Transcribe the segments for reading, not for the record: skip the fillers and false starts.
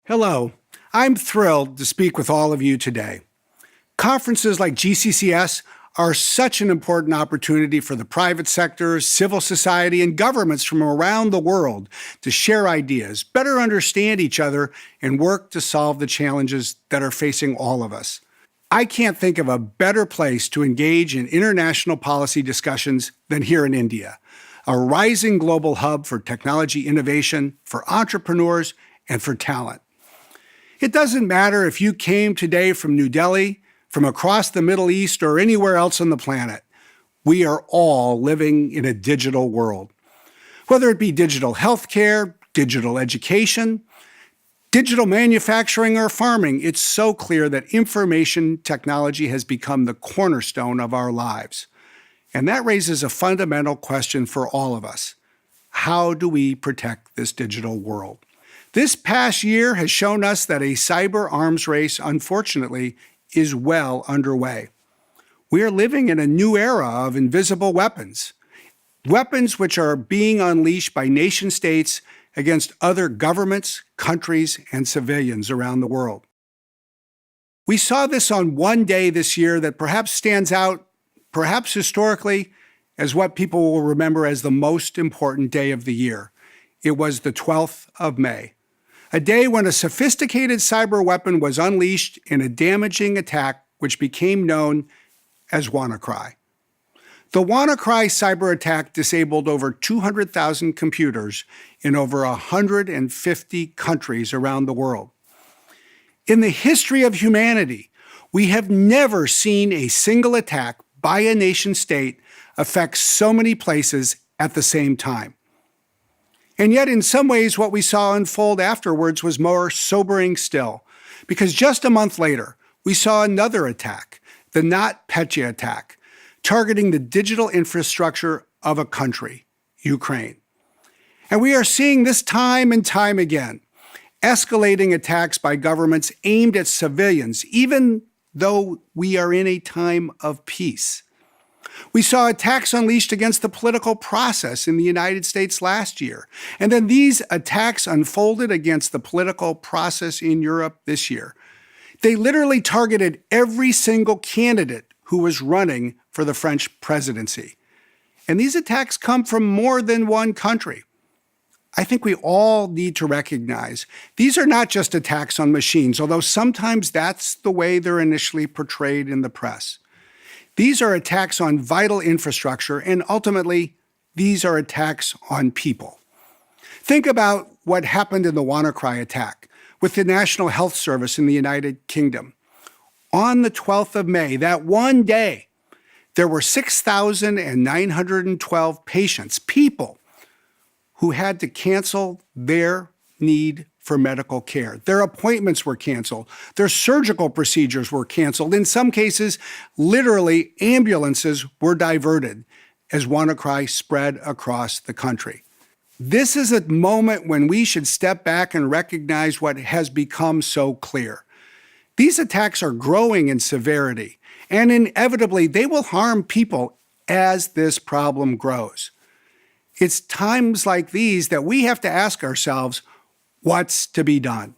Hello, I'm thrilled to speak with all of you today. Conferences like GCCS are such an important opportunity for the private sector, civil society, and governments from around the world to share ideas, better understand each other, and work to solve the challenges that are facing all of us. I can't think of a better place to engage in international policy discussions than here in India, a rising global hub for technology innovation, for entrepreneurs, and for talent. It doesn't matter if you came today from New Delhi, from across the Middle East, or anywhere else on the planet. We are all living in a digital world. Whether it be digital healthcare, digital education, digital manufacturing, or farming, it's so clear that information technology has become the cornerstone of our lives. And that raises a fundamental question for all of us. How do we protect this digital world? This past year has shown us that a cyber arms race, unfortunately, is well underway. We are living in a new era of invisible weapons, weapons which are being unleashed by nation states against other governments, countries, and civilians around the world. We saw this on one day this year that perhaps stands out, perhaps historically, as what people will remember as the most important day of the year. It was the 12th of May. A day when a sophisticated cyber weapon was unleashed in a damaging attack which became known as WannaCry. The WannaCry cyber attack disabled over 200,000 computers in over 150 countries around the world. In the history of humanity, we have never seen a single attack by a nation state affect so many places at the same time. And yet, in some ways, what we saw unfold afterwards was more sobering still, because just a month later, we saw another attack, the NotPetya attack, targeting the digital infrastructure of a country, Ukraine. And we are seeing this time and time again, escalating attacks by governments aimed at civilians, even though we are in a time of peace. We saw attacks unleashed against the political process in the United States last year. And then these attacks unfolded against the political process in Europe this year. They literally targeted every single candidate who was running for the French presidency. And these attacks come from more than one country. I think we all need to recognize these are not just attacks on machines, although sometimes that's the way they're initially portrayed in the press. These are attacks on vital infrastructure, and ultimately, these are attacks on people. Think about what happened in the WannaCry attack with the National Health Service in the United Kingdom. On the 12th of May, that one day, there were 6,912 patients, people, who had to cancel their need for medical care. Their appointments were canceled. Their surgical procedures were canceled. In some cases, literally, ambulances were diverted as WannaCry spread across the country. This is a moment when we should step back and recognize what has become so clear. These attacks are growing in severity, and inevitably, they will harm people as this problem grows. It's times like these that we have to ask ourselves, what's to be done?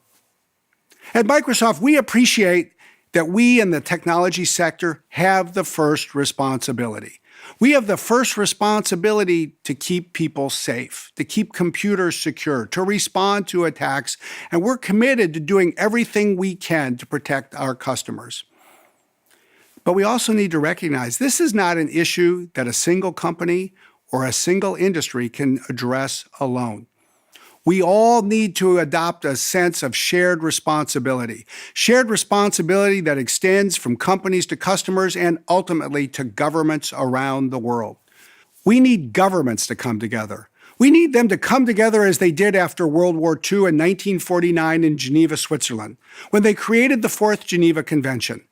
At Microsoft, we appreciate that we in the technology sector have the first responsibility. We have the first responsibility to keep people safe, to keep computers secure, to respond to attacks, and we're committed to doing everything we can to protect our customers. But we also need to recognize this is not an issue that a single company or a single industry can address alone. We all need to adopt a sense of shared responsibility that extends from companies to customers and ultimately to governments around the world. We need governments to come together. We need them to come together as they did after World War II in 1949 in Geneva, Switzerland, when they created the Fourth Geneva Convention.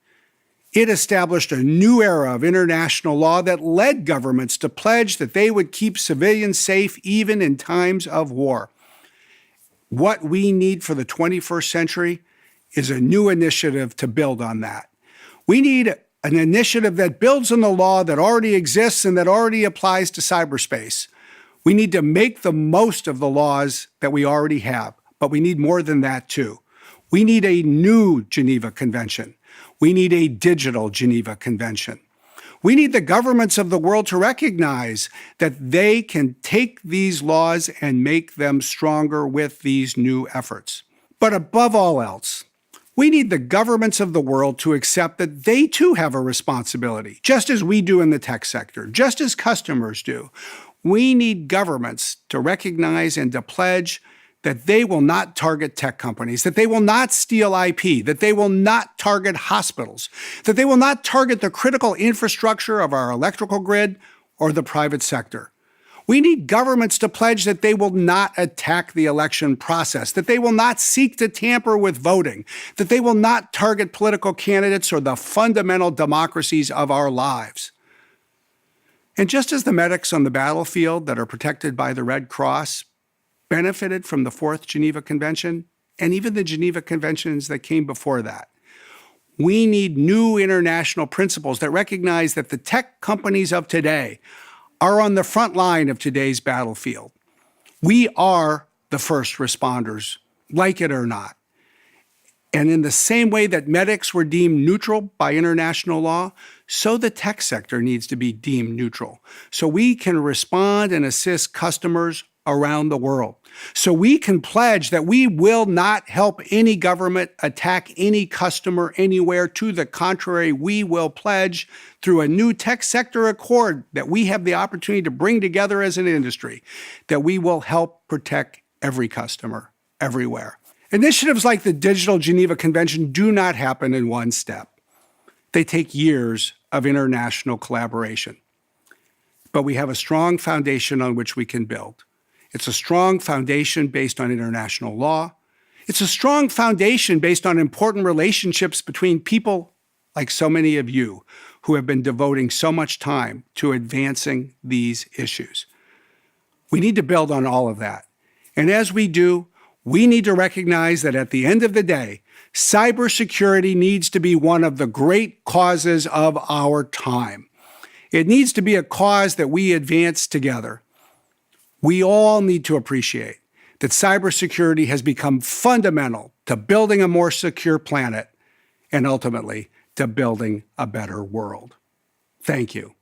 It established a new era of international law that led governments to pledge that they would keep civilians safe even in times of war. What we need for the 21st century is a new initiative to build on that. We need an initiative that builds on the law that already exists and that already applies to cyberspace. We need to make the most of the laws that we already have, but we need more than that too. We need a new Geneva Convention. We need a digital Geneva Convention. We need the governments of the world to recognize that they can take these laws and make them stronger with these new efforts. But above all else, we need the governments of the world to accept that they too have a responsibility, just as we do in the tech sector, just as customers do. We need governments to recognize and to pledge that they will not target tech companies, that they will not steal IP, that they will not target hospitals, that they will not target the critical infrastructure of our electrical grid or the private sector. We need governments to pledge that they will not attack the election process, that they will not seek to tamper with voting, that they will not target political candidates or the fundamental democracies of our lives. And just as the medics on the battlefield that are protected by the Red Cross benefited from the Fourth Geneva Convention, and even the Geneva Conventions that came before that, we need new international principles that recognize that the tech companies of today are on the front line of today's battlefield. We are the first responders, like it or not. And in the same way that medics were deemed neutral by international law, so the tech sector needs to be deemed neutral, so we can respond and assist customers around the world. So we can pledge that we will not help any government attack any customer anywhere. To the contrary, we will pledge through a new tech sector accord that we have the opportunity to bring together as an industry that we will help protect every customer everywhere. Initiatives like the Digital Geneva Convention do not happen in one step. They take years of international collaboration. But we have a strong foundation on which we can build. It's a strong foundation based on international law. It's a strong foundation based on important relationships between people like so many of you who have been devoting so much time to advancing these issues. We need to build on all of that. And as we do, we need to recognize that at the end of the day, cybersecurity needs to be one of the great causes of our time. It needs to be a cause that we advance together. We all need to appreciate that cybersecurity has become fundamental to building a more secure planet and ultimately to building a better world. Thank you.